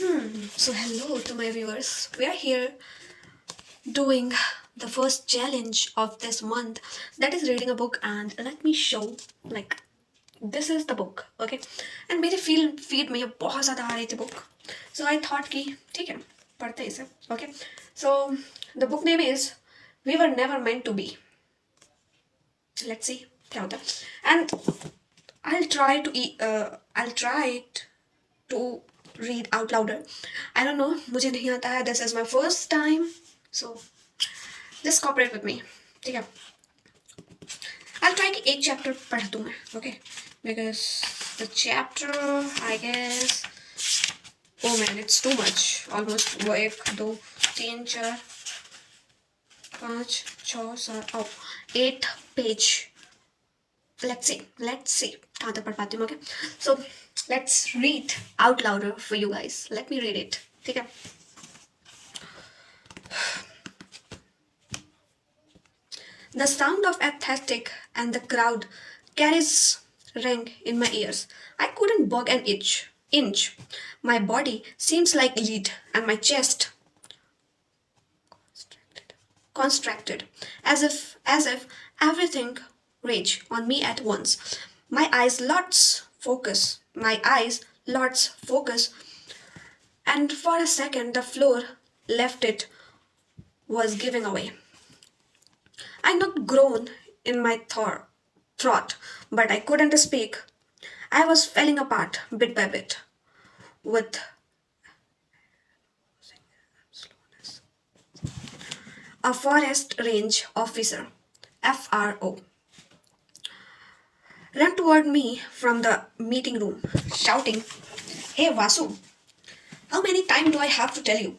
So hello to my viewers. We are here doing the first challenge of this month, that is reading a book. And let me show, like, this is the book, okay? And मेरे feed में ये बहुत ज़्यादा आ रही थी book, so I thought कि ठीक है पढ़ते हैं इसे, okay? So the book name is We Were Never Meant to Be. Let's see क्या होता है. And I'll try it to read out louder. I don't know, मुझे नहीं आता है. This is my first time, so just cooperate with me. ठीक है. I'll try कि एक chapter पढ़ दूँ मैं, okay? Because the chapter, I guess, oh man, it's too much. Almost वो 1 2 3 4 5 6 7 8 page. Let's see कहाँ तक पढ़ पाती हूँ. Okay, so let's read out louder for you guys. Let me read it. ठीक है. The sound of aesthetic and the crowd carries rang in my ears. I couldn't bug an inch. My body seems like lead and my chest constricted, as if everything rage on me at once. My eyes lots focus, and for a second the floor left it was giving away. I knocked groan in my throat, but I couldn't speak. I was falling apart bit by bit with a forest range officer, FRO, ran toward me from the meeting room, shouting, "Hey Vasu, how many times do I have to tell you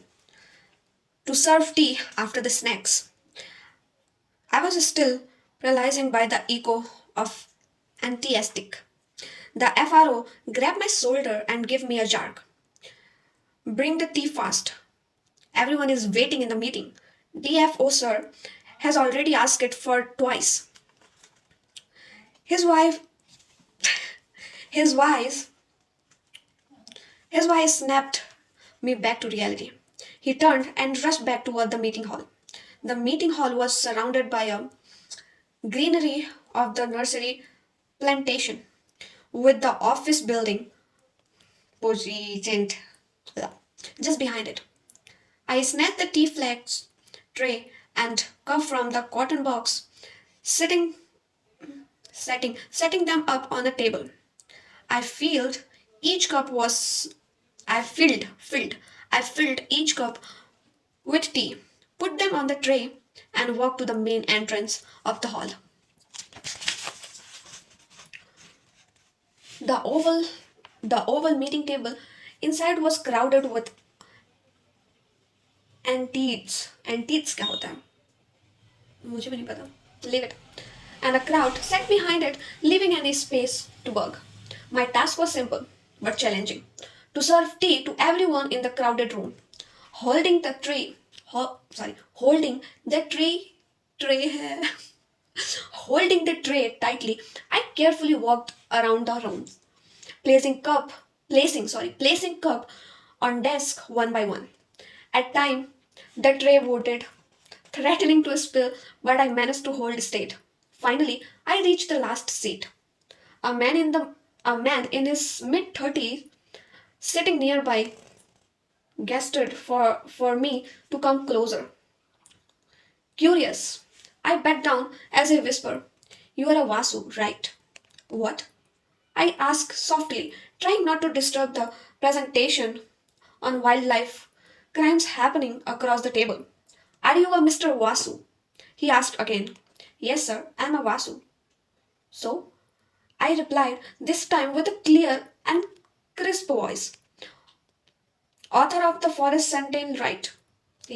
to serve tea after the snacks?" I was still paralyzed by the echo of aesthetic. The FRO grabbed my shoulder and gave me a jerk. "Bring the tea fast. Everyone is waiting in the meeting. DFO sir has already asked it for twice." His wife his voice snapped me back to reality. He turned and rushed back toward the meeting hall. The meeting hall was surrounded by a greenery of the nursery plantation, with the office building positioned just behind it. I snatched the tea flags tray and cup from the cotton box, setting them up on the table. I filled each cup with tea, put them on the tray, and walked to the main entrance of the hall. The oval meeting table inside was crowded with antiques. Antiques क्या होता है? मुझे भी नहीं पता. Leave it. And a crowd sat behind it, leaving any space to bug. My task was simple but challenging: to serve tea to everyone in the crowded room. Holding the tray holding the tray tightly, I carefully walked around the room, placing cup on desk one by one. At time, the tray voted, threatening to spill, but I managed to hold straight. Finally, I reached the last seat. A man in his mid-30s, sitting nearby, gestured for me to come closer. Curious, I backed down as he whispered, "You are a Vasu, right?" "What?" I asked softly, trying not to disturb the presentation on wildlife crimes happening across the table. "Are you a Mr. Vasu?" he asked again. "Yes, sir, I'm a Vasu." "So?" I replied, this time with a clear and crisp voice. "Author of the Forest Sentinel, right?"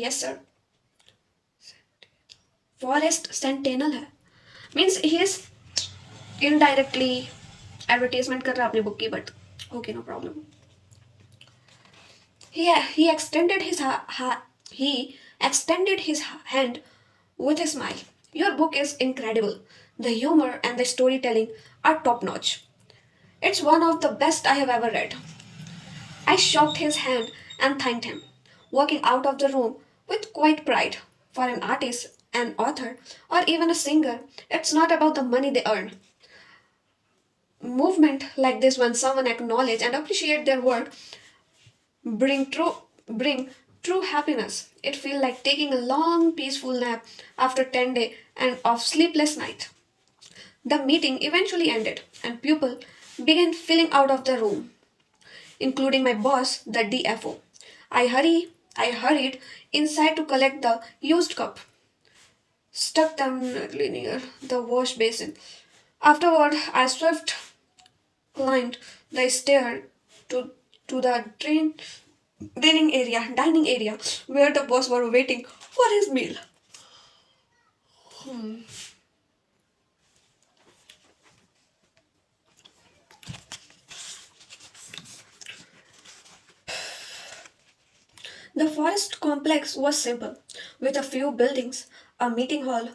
"Yes, sir." Forest Sentinel है. Means he is indirectly advertisement कर रहा अपनी book की, but okay, no problem. He extended his hand with a smile. "Your book is incredible. The humor and the storytelling are top notch. It's one of the best I have ever read." I shook his hand and thanked him, walking out of the room with quiet pride. For an artist, an author, or even a singer, it's not about the money they earn. Movement like this, when someone acknowledge and appreciate their work, bring true happiness. It feels like taking a long peaceful nap after 10 days and of sleepless night. The meeting eventually ended and people began filing out of the room, including my boss, the DFO. I hurried inside to collect the used cup, stuck them near the wash basin. Afterward, I swift climbed the stair to the dining area, where the boss were waiting for his meal. The forest complex was simple, with a few buildings, a meeting hall,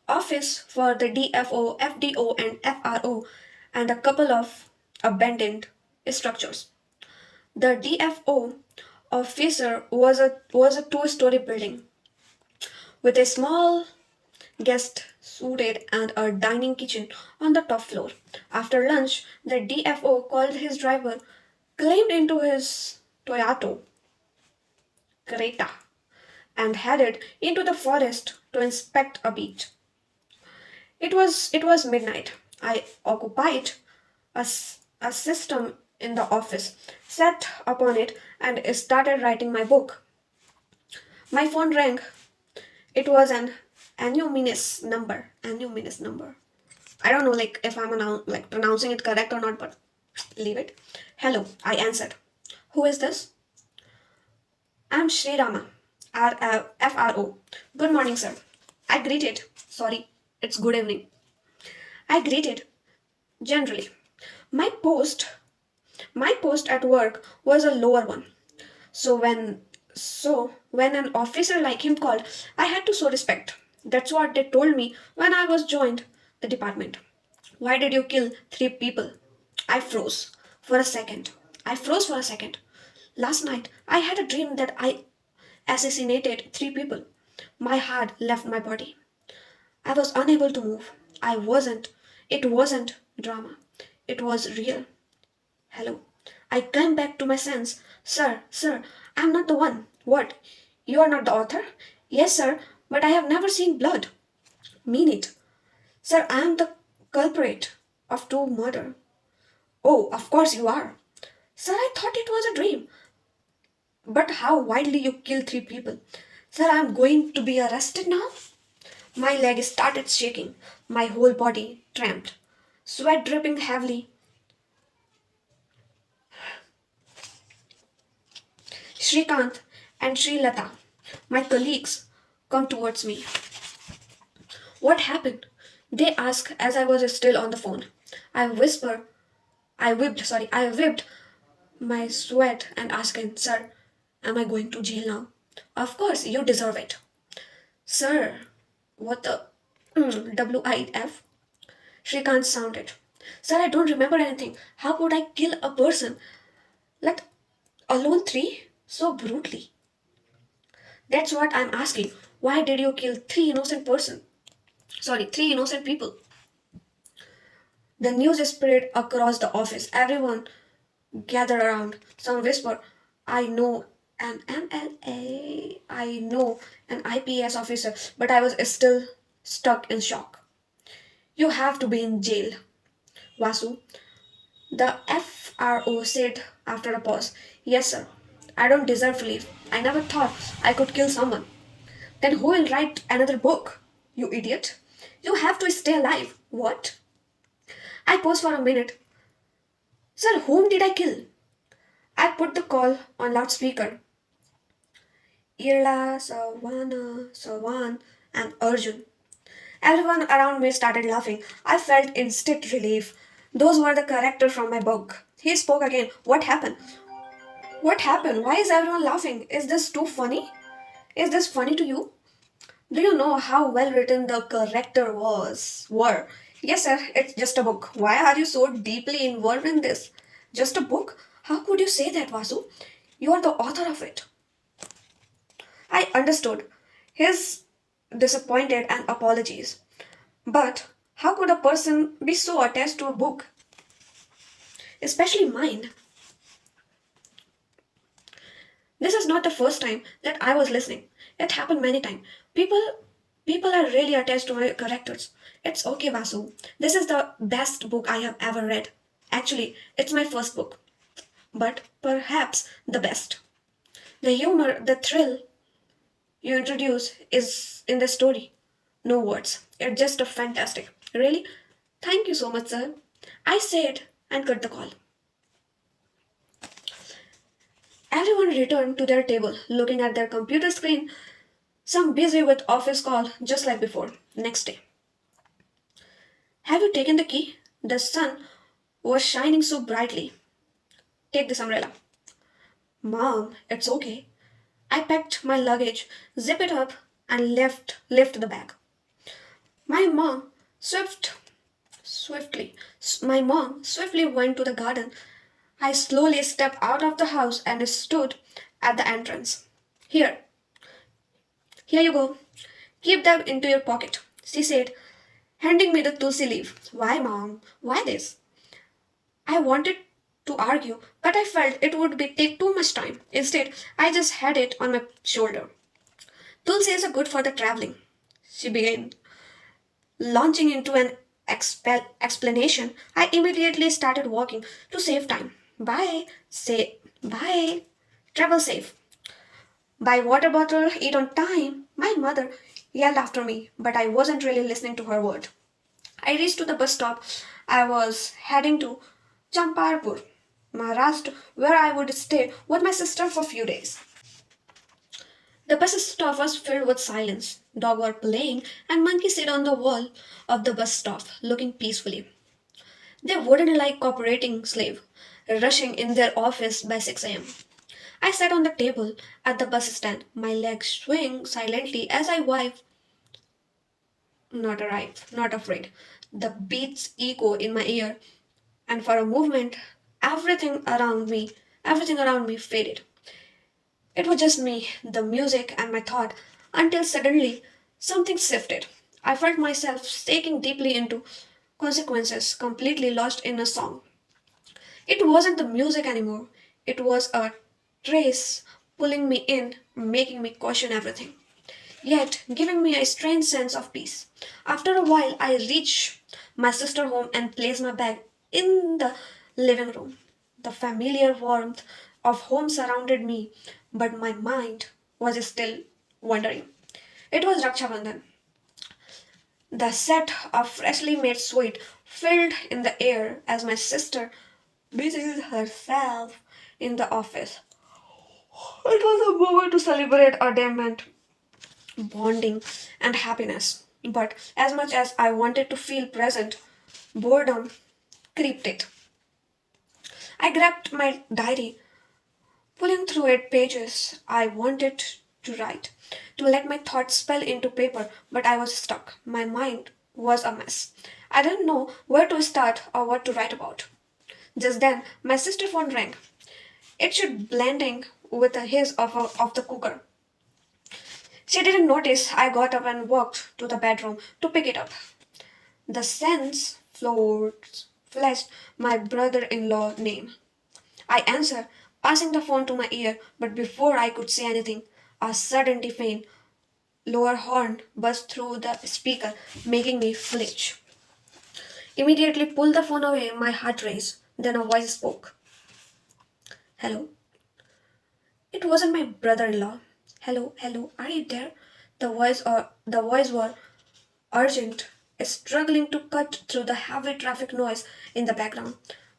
office for the DFO, FDO, and FRO, and a couple of abandoned structures. The DFO officer was a two-story building with a small guest suite and a dining kitchen on the top floor. After lunch, the DFO called his driver, climbed into his Toyota Creta, and headed into the forest to inspect a beach. It was midnight. I occupied a system in the office, sat upon it, and started writing my book. My phone rang. It was an anonymous number. Anonymous number. I don't know, like if I'm like pronouncing it correct or not, but leave it. Hello, I answered. Who is this? I'm Sri Rama, FRO. Good morning, sir. I greeted. Sorry, it's good evening. I greeted generally. My post, my post at work was a lower one. So when an officer like him called, I had to show respect. That's what they told me when I was joined the department. Why did you kill three people? I froze for a second. I froze for a second. Last night I had a dream that I assassinated three people. My heart left my body. I was unable to move. I wasn't. It wasn't drama. It was real. Hello. I came back to my sense. Sir, I'm not the one. What? You are not the author? Yes, sir, but I have never seen blood. Mean it. Sir, I am the culprit of two murder. Oh, of course you are. Sir, I thought it was a dream. But how widely you kill three people? Sir, I am going to be arrested now? My leg started shaking. My whole body trembled. Sweat dripping heavily. Shrikant and Sri Lata, my colleagues, come towards me. What happened? They ask as I was still on the phone. I whisper, I whipped my sweat and asked, Sir, am I going to jail now? Of course, you deserve it. Sir, what the WIF? Shrikant sounded. Sir, I don't remember anything. How could I kill a person? Let alone three? So brutally. That's what I'm asking. Why did you kill three innocent people? The news spread across the office. Everyone gathered around. Some whisper, I know an MLA, I know an IPS officer, but I was still stuck in shock. You have to be in jail, Vasu. The FRO said after a pause. Yes, sir. I don't deserve leave. I never thought I could kill someone. Then who will write another book? You idiot. You have to stay alive. What? I paused for a minute. Sir, whom did I kill? I put the call on loudspeaker. Irla, Savan, and Arjun. Everyone around me started laughing. I felt instant relief. Those were the characters from my book. He spoke again. What happened? What happened? Why is everyone laughing? Is this too funny? Is this funny to you? Do you know how well written the character were? Yes, sir, it's just a book. Why are you so deeply involved in this? Just a book? How could you say that, Vasu? You are the author of it. I understood his disappointed and apologies. But how could a person be so attached to a book? Especially mine. This is not the first time that I was listening. It happened many times. People are really attached to my characters. It's okay, Vasu. This is the best book I have ever read. Actually, it's my first book, but perhaps the best. The humor, the thrill you introduce is in the story. No words. It's just a fantastic. Really? Thank you so much, sir. I said and cut the call. Everyone returned to their table, looking at their computer screen, some busy with office call just like before. Next day. Have you taken the key? The sun was shining so brightly. Take this umbrella. Mom, it's okay. I packed my luggage, zip it up, and left the bag. My mom swiftly my mom swiftly went to the garden. I slowly stepped out of the house and stood at the entrance. Here, here you go. Keep that into your pocket, she said, handing me the tulsi leaf. Why, mom? Why this? I wanted to argue, but I felt it would take too much time. Instead, I just had it on my shoulder. Tulsi is good for the traveling, she began. Launching into an explanation, I immediately started walking to save time. Bye. Say bye. Travel safe. Buy water bottle, eat on time. My mother yelled after me, but I wasn't really listening to her word. I reached to the bus stop. I was heading to Champarpur, Maharashtra, where I would stay with my sister for a few days. The bus stop was filled with silence. Dogs were playing, and monkeys sit on the wall of the bus stop, looking peacefully. They wouldn't like cooperating slave, rushing in their office by 6 a.m. I sat on the table at the bus stand, my legs swing silently as I not afraid. The beats echo in my ear, and for a moment, everything around me faded. It was just me, the music, and my thought, until suddenly something shifted. I felt myself sinking deeply into consequences, completely lost in a song. It wasn't the music anymore, it was a trace pulling me in, making me question everything, yet giving me a strange sense of peace. After a while, I reached my sister home and placed my bag in the living room. The familiar warmth of home surrounded me, but my mind was still wandering. It was Raksha Bandhan. The scent of freshly made sweet filled in the air as my sister busied herself in the office. It was a moment to celebrate our diamond bonding, and happiness. But as much as I wanted to feel present, boredom creeped it. I grabbed my diary, pulling through its pages. I wanted to write, to let my thoughts spill into paper, but I was stuck. My mind was a mess. I didn't know where to start or what to write about. Just then, my sister's phone rang. It should blending with the hiss of the cooker. She didn't notice I got up and walked to the bedroom to pick it up. The sense flashed my brother-in-law name. I answered, passing the phone to my ear, but before I could say anything, a sudden deafening lower horn burst through the speaker, making me flinch. Immediately pulled the phone away, my heart raced. Then a voice spoke. Hello? It wasn't my brother-in-law. Hello, hello, are you there? The voice was urgent, struggling to cut through the heavy traffic noise in the background.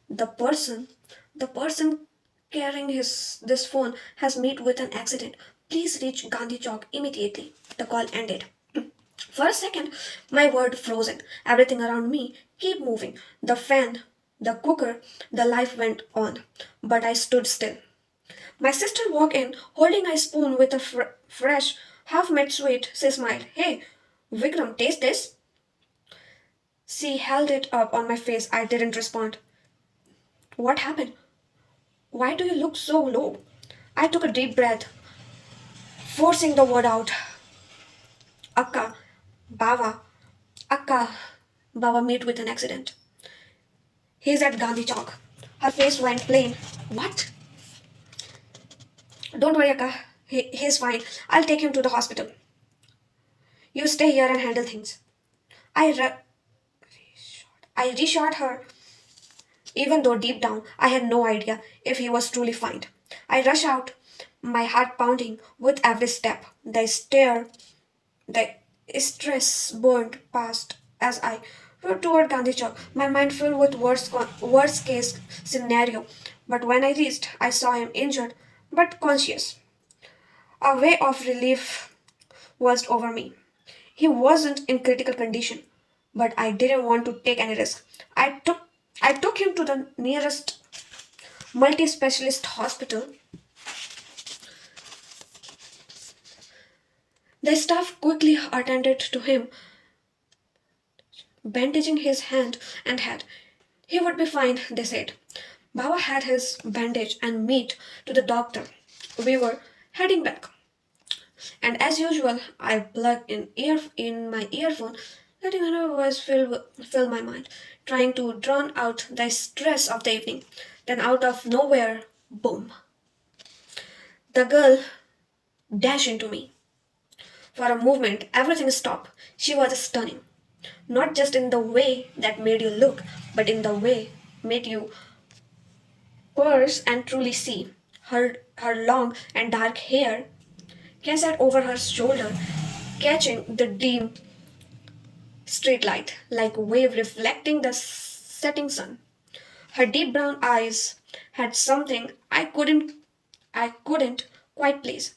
The person, the person carrying this phone has met with an accident. Please reach Gandhi Chowk immediately. The call ended. For a second, my world frozen. Everything around me kept moving. The fan, the cooker, the life went on. But I stood still. My sister walked in, holding a spoon with a fresh, half-made sweet. She smiled. Hey, Vikram, taste this? She held it up on my face. I didn't respond. What happened? Why do you look so low? I took a deep breath, forcing the word out. Akka, Baba, Akka, Baba met with an accident. He's at Gandhi Chowk. Her face went plain. What? Don't worry, Akka. He's fine. I'll take him to the hospital. You stay here and handle things. I, re- I reassured her, even though deep down I had no idea if he was truly fine. I rushed out, my heart pounding with every step. The stress burned past as I rode toward Gandhi Chowk, my mind filled with worst case scenario. But when I reached, I saw him injured but conscious. A wave of relief washed over me. He wasn't in critical condition, but I didn't want to take any risk. I took him to the nearest multi-specialist hospital. The staff quickly attended to him, bandaging his hand and head. He would be fine, they said. Baba had his bandage and meat to the doctor. We were heading back, and as usual, I plugged in my earphone, letting her voice fill my mind, trying to drown out the stress of the evening. Then out of nowhere, boom! The girl dashed into me. For a moment, everything stopped. She was stunning. Not just in the way that made you look, but in the way made you purse and truly see. Her long and dark hair cast over her shoulder, catching the dim street light like a wave reflecting the setting sun. Her deep brown eyes had something I couldn't quite place.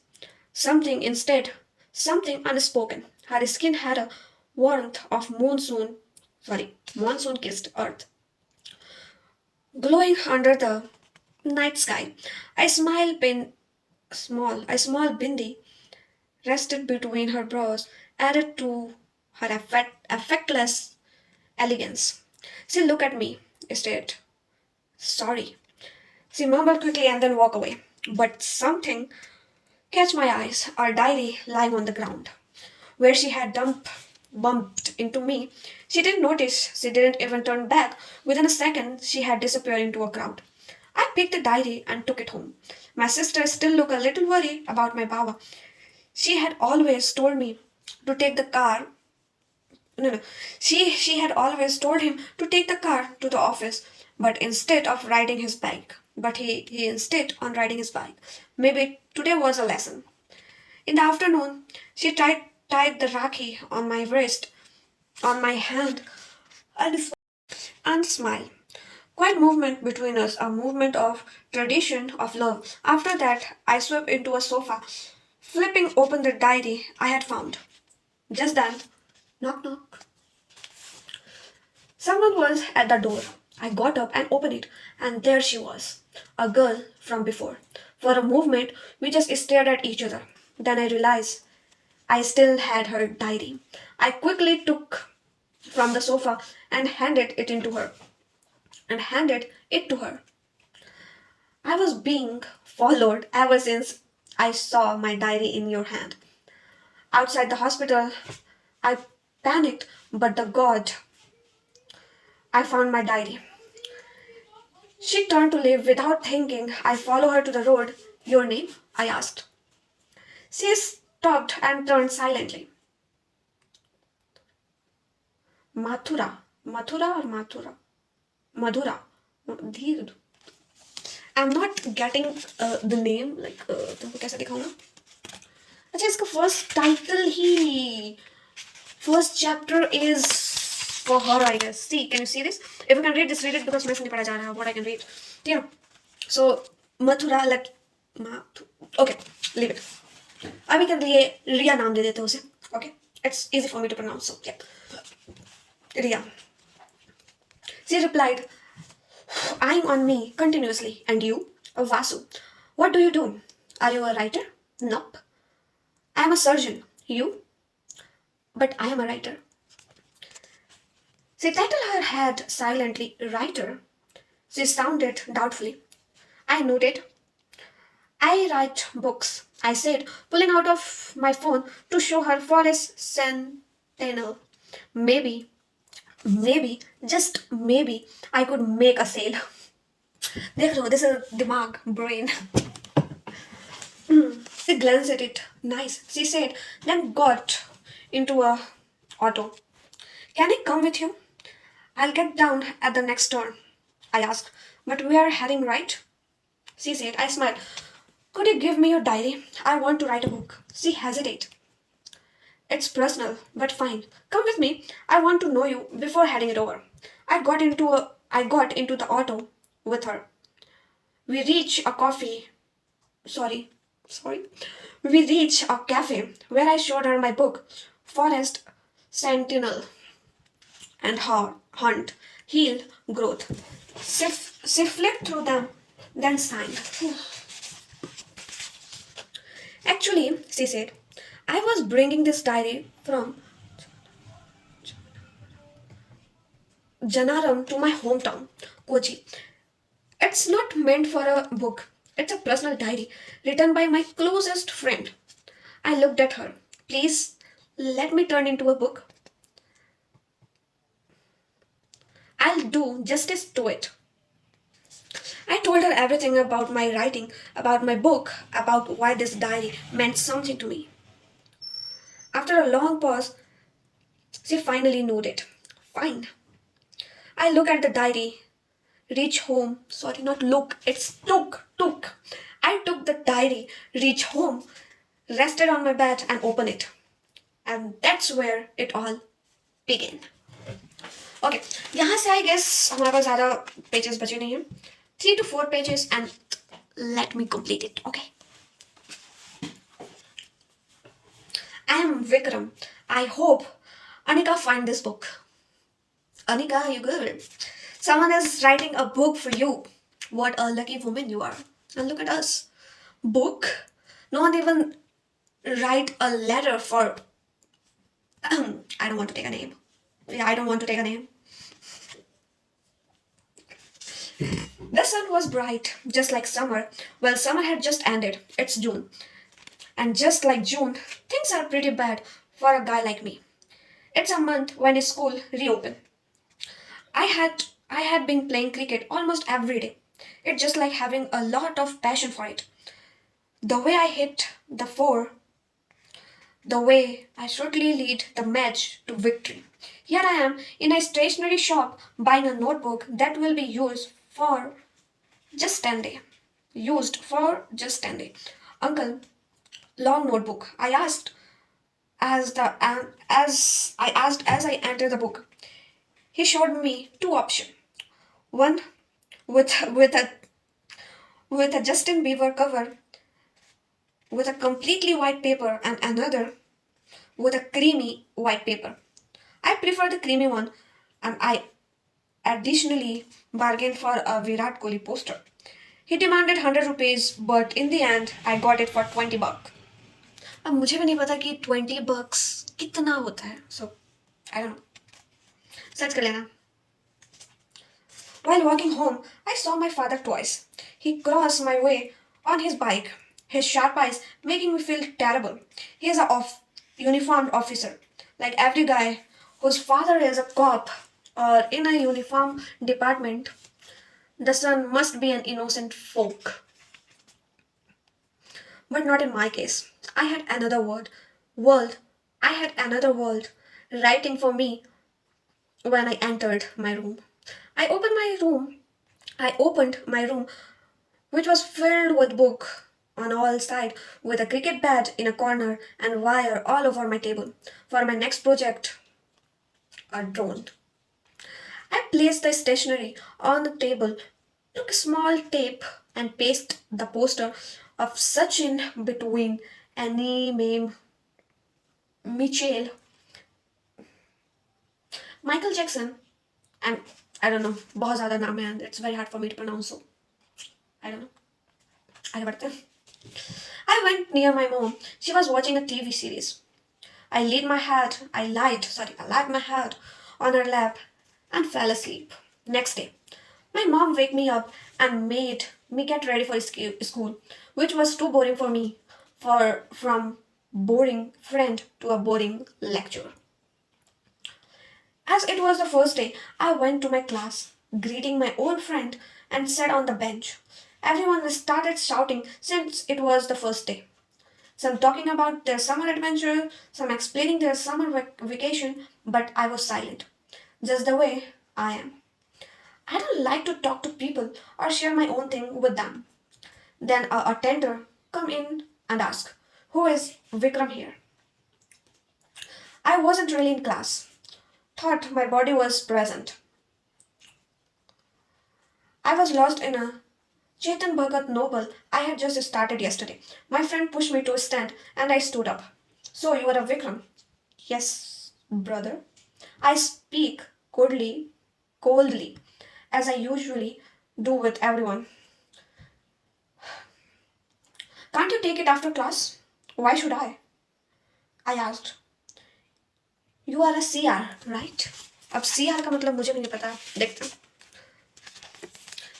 Something instead, something unspoken. Her skin had a warmth of monsoon kissed earth, glowing under the night sky. A small bindi rested between her brows, added to her affectless elegance. She looked at me, stared. Sorry. She mumbled quickly and then walked away. But something catch my eyes, our diary lying on the ground. Where she had bumped into me, she didn't notice, she didn't even turn back. Within a second, she had disappeared into a crowd. I picked the diary and took it home. My sister still looked a little worried about my Baba. She had always told me to take the car. No, no. She had always told him to take the car to the office, but instead of riding his bike. But he insisted on riding his bike. Maybe today was a lesson. In the afternoon, she tied the rakhi on my wrist, on my hand, and, and smiled. Quiet movement between us, a movement of tradition, of love. After that, I swept into a sofa, flipping open the diary I had found. Just then, knock knock. Someone was at the door. I got up and opened it, and there she was, a girl from before. For a moment, we just stared at each other. Then I realized I still had her diary. I quickly took from the sofa and handed it to her. I was being followed ever since I saw my diary in your hand. Outside the hospital, I panicked, but the God, I found my diary. She turned to leave without thinking. I followed her to the road. Your name? I asked. She stopped and turned silently. Mathura. Mathura or Mathura? Madhura. Dheer. I'm not getting the name. Like, तुमको कैसे दिखाऊं ना? अच्छा इसका first chapter is for her, I guess. See, can you see this? If you can read this, read it because मैं नहीं पढ़ा जा रहा what I can read. Yeah. So Mathura, like okay, leave it. अभी के लिए रिया नाम दे देते हैं उसे. Okay, it's easy for me to pronounce. So yeah, Riya. She replied, eyeing on me continuously. And you? Vasu. What do you do? Are you a writer? Nope. I am a surgeon. You? But I am a writer. She titled her head silently, writer. She sounded doubtfully. I nodded. I write books, I said, pulling out of my phone to show her Forest Sentinel. Maybe, just maybe, I could make a sale. देख लो, this is dimag, brain. She glanced at it. Nice, she said, then got into a auto. Can I come with you? I'll get down at the next turn. I asked, but we are heading right? She said. I smiled. Could you give me your diary? I want to write a book. She hesitated. It's personal, but fine. Come with me. I want to know you before heading it over. I got into the auto with her. We reach a coffee. Sorry, sorry. We reach a cafe where I showed her my book, Forest Sentinel and Hunt, Heal, Growth. She flipped through them, then signed. Actually, she said, I was bringing this diary from Janaram to my hometown, Kochi. It's not meant for a book. It's a personal diary written by my closest friend. I looked at her. Please, let me turn into a book. I'll do justice to it. I told her everything about my writing, about my book, about why this diary meant something to me. After a long pause, she finally nodded. Fine. I look at the diary, reach home. Sorry, not look, it's took. I took the diary, reach home, rested on my bed and opened it. And that's where it all began. Okay, यहाँ से I guess हमारे पास ज़्यादा pages बचे नहीं हैं. 3 to 4 pages and let me complete it. Okay. I am Vikram. I hope Anika find this book. Anika, you good? Someone is writing a book for you. What a lucky woman you are. And look at us. Book? No one even write a letter for... I don't want to take a name. Yeah, I don't want to take a name. The sun was bright, just like summer. Well, summer had just ended. It's June. And just like June, things are pretty bad for a guy like me. It's a month when school reopened. I had been playing cricket almost every day. It's just like having a lot of passion for it. The way I hit the four, the way I shortly lead the match to victory. Here I am in a stationery shop buying a notebook that will be just 10 days. Used for just 10 days. Uncle, long notebook. I asked as I entered the book. He showed me two options. One with a Justin Bieber cover with a completely white paper and another with a creamy white paper. I prefer the creamy one and I additionally bargained for a Virat Kohli poster. He demanded 100 rupees but in the end I got it for 20 bucks. अब मुझे भी नहीं पता कि 20 bucks कितना होता है. So, I don't know. Search कर लेना. While walking home, I saw my father twice. He crossed my way on his bike, his sharp eyes making me feel terrible. He is a uniformed officer, like every guy whose father is a cop or in a uniform department. The son must be an innocent folk. But not in my case. I had another world. I had another world writing for me when I entered my room. I opened my room. I opened my room, which was filled with book on all sides, with a cricket bat in a corner and wire all over my table. For my next project, a drone. I placed the stationery on the table, took a small tape and pasted the poster of Sachin between Annie, Mame, Michelle, Michael Jackson, and I don't know, बहुत ज़्यादा नाम है and it's very hard for me to pronounce, so I don't know. आगे बढ़ते हैं. I went near my mom. She was watching a TV series. I laid my head on her lap and fell asleep. Next day, my mom waked me up and made me get ready for school, which was too boring for me, for from boring friend to a boring lecture. As it was the first day, I went to my class, greeting my old friend, and sat on the bench. Everyone started shouting since it was the first day. Some talking about their summer adventure, some explaining their summer vacation, but I was silent, just the way I am. I don't like to talk to people or share my own thing with them. Then a attender come in and ask, "Who is Vikram here?" I wasn't really in class. Thought my body was present. I was lost in a Chetan Bhagat novel I had just started yesterday. My friend pushed me to a stand and I stood up. "So you are a Vikram?" "Yes, brother." I speak coldly, as I usually do with everyone. "Can't you take it after class?" "Why should I?" I asked. "You are a CR, right?" अब CR का मतलब मुझे भी नहीं पता, देखते हैं.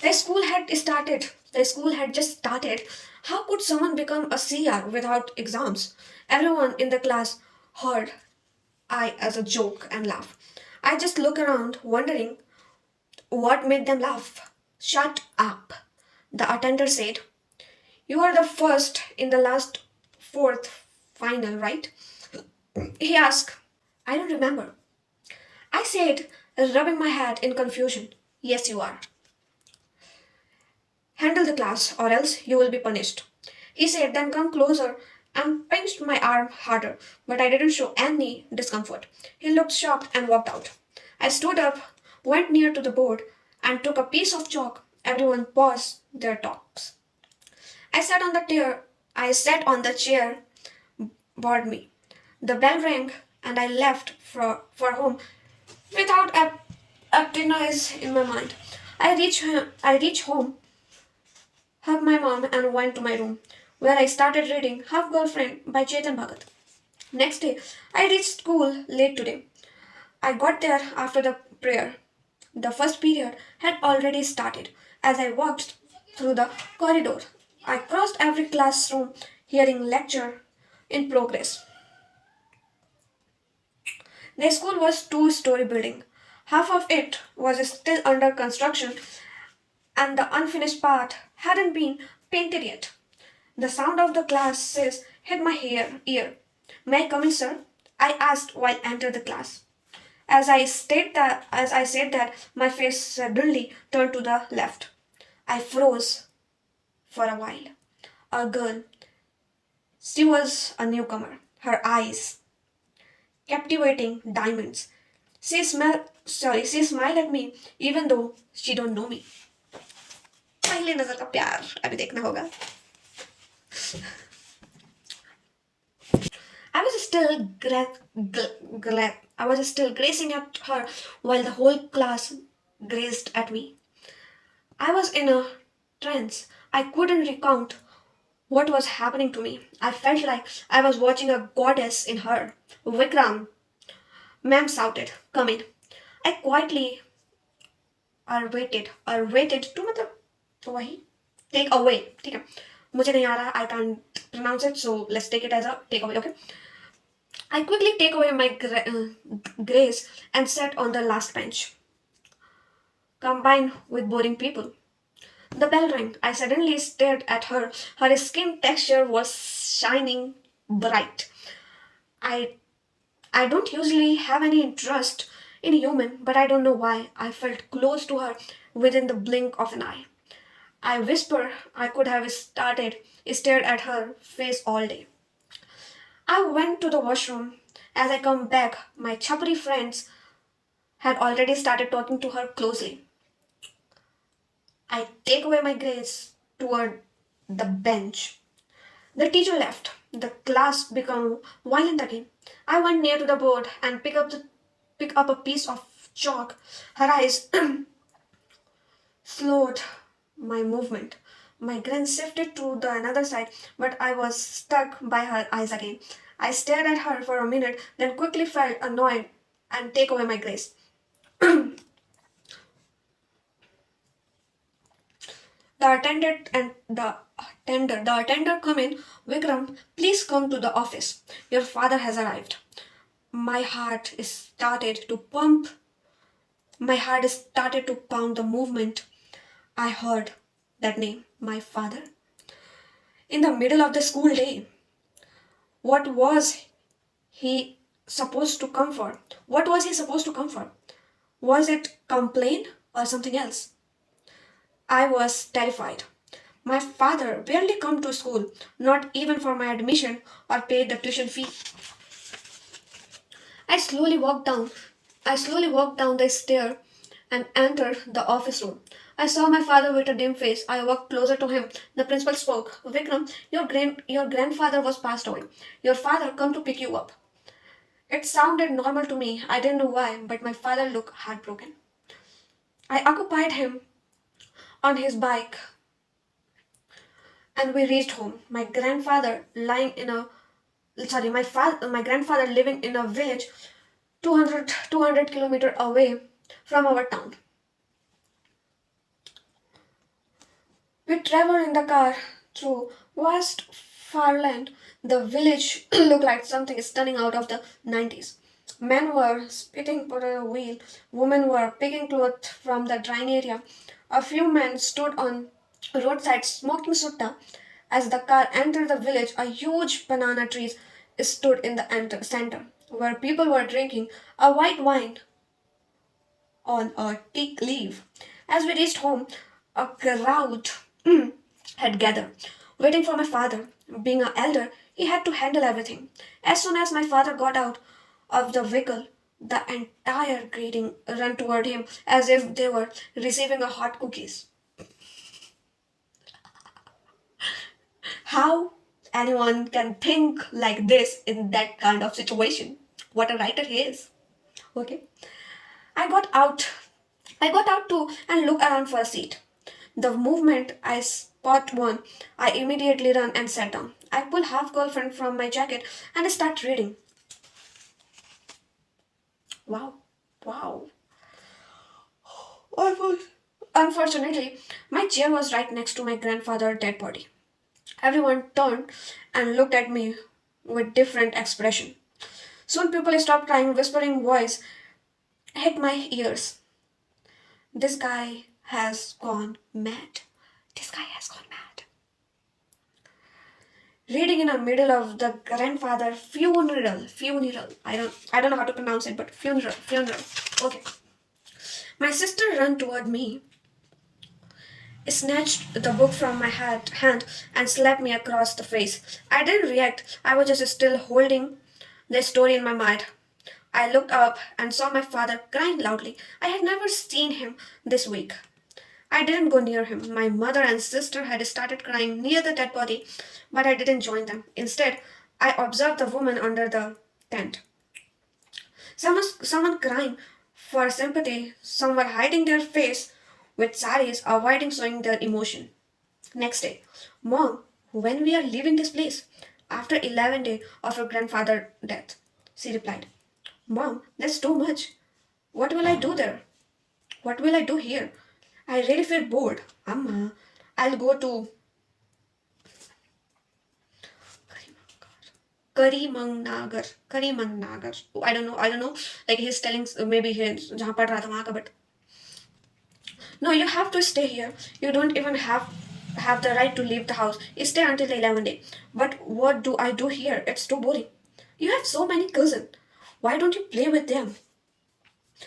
The school had started. The school had just started. How could someone become a CR without exams? Everyone in the class heard I as a joke and laughed. I just looked around, wondering what made them laugh. "Shut up," the attender said. "You are the first in the last fourth final, right?" He asked. "I don't remember." I said, rubbing my head in confusion. "Yes, you are." "Handle the class, or else you will be punished," he said, then come closer and pinched my arm harder, but I didn't show any discomfort. He looked shocked and walked out. I stood up, went near to the board, and took a piece of chalk. Everyone paused their talks. I sat on the chair. I sat on the chair. Bored me. The bell rang, and I left for home without a noise in my mind. I reached home, hugged my mom, and went to my room, where I started reading Half Girlfriend by Chetan Bhagat. Next day, I reached school late today. I got there after the prayer. The first period had already started. As I walked through the corridor, I crossed every classroom, hearing lecture in progress. The school was two-story building. Half of it was still under construction and the unfinished part hadn't been painted yet. The sound of the classes hit my ear. "May I come in, sir?" I asked while entering the class. As I said that, my face suddenly turned to the left. I froze for a while. A girl. She was a newcomer. Her eyes, captivating diamonds. She smiled at me even though she don't know me. पहले नजर का प्यार अभी देखना होगा. I was still I was still gazing at her while the whole class gazed at me. I was in a trance. I couldn't recount what was happening to me. I felt like I was watching a goddess in her. "Vikram," ma'am shouted, "come in." I quietly waited to मतलब तो वही take away, ठीक है. मुझे नहीं आ रहा, I can't pronounce it, so let's take it as a take away, okay. I quickly take away my grace and sat on the last bench, combined with boring people. The bell rang. I suddenly stared at her. Her skin texture was shining bright. I I don't usually have any interest in a human, but I don't know why I felt close to her within the blink of an eye. I whisper I could have stared at her face all day. I went to the washroom. As I come back, my chapri friends had already started talking to her closely. I take away my gaze toward the bench. The teacher left. The class became violent again. I went near to the board and pick up a piece of chalk. Her eyes slowed my movement. My glance shifted to the another side, but I was stuck by her eyes again. I stared at her for a minute, then quickly felt annoyed and take away my gaze. The attendant come in. Vikram, please come to the office. Your father has arrived. My heart is started to pump. My heart is started to pound the moment I heard that name, my father. In the middle of the school day, what was he supposed to come for? What was he supposed to come for? Was it complain or something else? I was terrified. My father barely come to school, not even for my admission or paid the tuition fee. I slowly walked down. I slowly walked down the stair and entered the office room. I saw my father with a dim face. I walked closer to him. The principal spoke. Vikram, your grandfather was passed away. Your father come to pick you up. It sounded normal to me. I didn't know why, but my father looked heartbroken. I occupied him on his bike and we reached home. My grandfather living in a village 200 kilometers away from our town. We traveled in the car through vast farmland. The village looked like something stunning out of the 90s. Men were spitting for a wheel, women were picking clothes from the drying area. A few men stood on roadside smoking sutta. As the car entered the village, a huge banana tree stood in the center, where people were drinking a white wine on a teak leaf. As we reached home, a crowd had gathered, waiting for my father. Being an elder, he had to handle everything. As soon as my father got out of the vehicle, the entire greeting ran toward him as if they were receiving a hot cookies. How anyone can think like this in that kind of situation? What a writer he is. Okay. I got out. I got out too and looked around for a seat. The moment I spot one, I immediately run and sat down. I pull half girlfriend from my jacket and start reading. Wow. Wow. Unfortunately, my chair was right next to my grandfather's dead body. Everyone turned and looked at me with different expression. Soon people stopped crying, whispering voice hit my ears. This guy has gone mad. This guy has gone mad. Reading in the middle of the grandfather funeral. I don't know how to pronounce it, but funeral. Okay. My sister ran toward me, snatched the book from my hand and slapped me across the face. I didn't react. I was just still holding the story in my mind. I looked up and saw my father crying loudly. I had never seen him this weak. I didn't go near him. My mother and sister had started crying near the dead body, but I didn't join them. Instead, I observed the woman under the tent. Someone crying for sympathy, some were hiding their face with saris, avoiding showing their emotion. Next day, Mom, when we are leaving this place? After 11 days of her grandfather's death, she replied. Mom, that's too much. What will I do there? What will I do here? I really feel bored. Amma, I'll go to Karimangnagar. I don't know. Like he's telling maybe he's जहाँ पढ़ रहा था वहाँ का but no, you have to stay here. You don't even have the right to leave the house. You stay until the 11th day. But what do I do here? It's too boring. You have so many cousins. Why don't you play with them?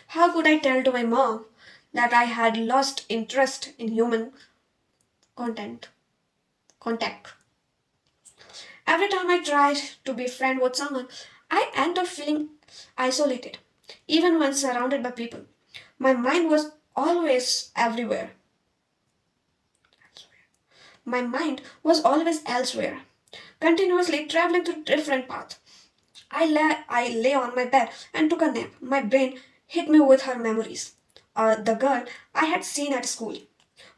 How could I tell to my mom that I had lost interest in human content contact? Every time I tried to be friend with someone, I end up feeling isolated, even when surrounded by people. My mind was always everywhere. My mind was always elsewhere, continuously traveling through different paths. I lay on my bed and took a nap. My brain hit me with her memories. The girl I had seen at school.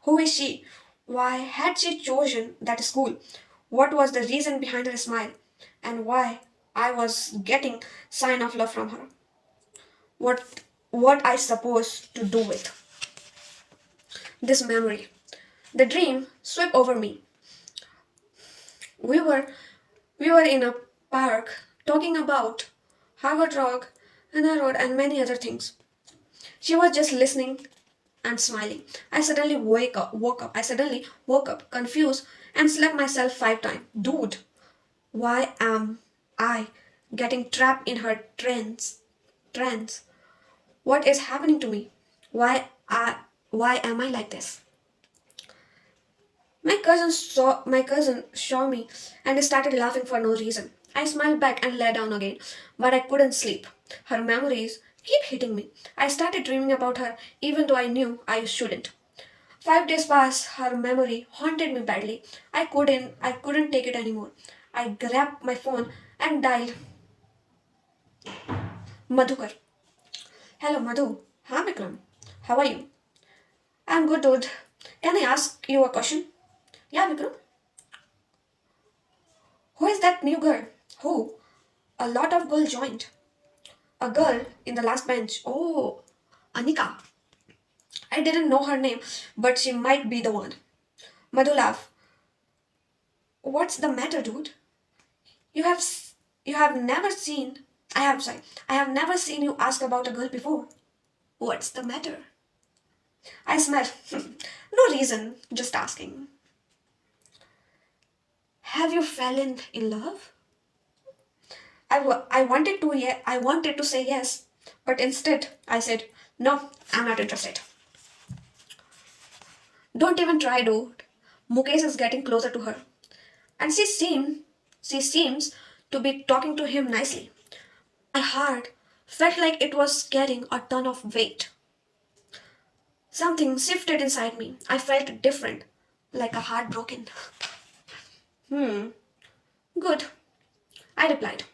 Who is she? Why had she chosen that school? What was the reason behind her smile? And why I was getting sign of love from her? What I supposed to do with this memory? The dream swept over me. We were we were in a park talking about Harvard Rock and the road and many other things. She was just listening and smiling. I suddenly woke up, confused, and slapped myself 5 times. Dude, why am I getting trapped in her trance? What is happening to me? Why am I like this? My cousin saw me and started laughing for no reason. I smiled back and lay down again, but I couldn't sleep. Her memories keep hitting me. I started dreaming about her even though I knew I shouldn't. 5 days passed, her memory haunted me badly. I couldn't take it anymore. I grabbed my phone and dialed Madhukar. Hello Madhu. Hi Vikram. How are you? I'm good, dude. Can I ask you a question? Yeah, Vikram. Who is that new girl? Who? A lot of girls joined. A girl in the last bench. Oh, Anika. I didn't know her name, but she might be the one. Madhu laughed. What's the matter, dude? You have you have never seen. I have never seen you ask about a girl before. What's the matter? I smiled. No reason, just asking. Have you fallen in love? I wanted to say yes, but instead I said no. I'm not interested. Don't even try, dude. Mukesh is getting closer to her, and she seems to be talking to him nicely. My heart felt like it was carrying a ton of weight. Something shifted inside me. I felt different, like a heart broken. Hmm, good, I replied,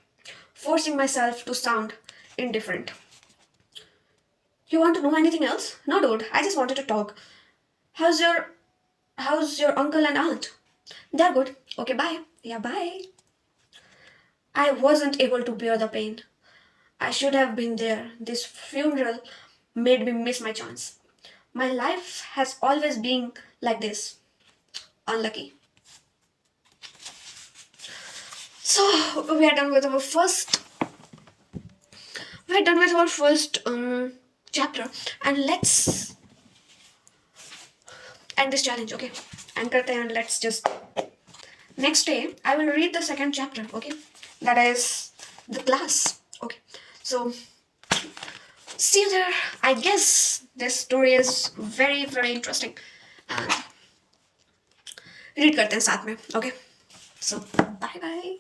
forcing myself to sound indifferent. You want to know anything else? No, dude, I just wanted to talk. How's your how's your uncle and aunt? They're good. Okay, bye. Yeah, bye. I wasn't able to bear the pain. I should have been there. This funeral made me miss my chance. My life has always been like this. Unlucky. So we are done with our first. We're done with our first chapter, and let's end this challenge. Okay, and करते हैं, and let's just next day I will read the second chapter. Okay, that is the class. Okay, so see you there. I guess this story is very interesting. And read करते हैं साथ में. Okay, so bye bye.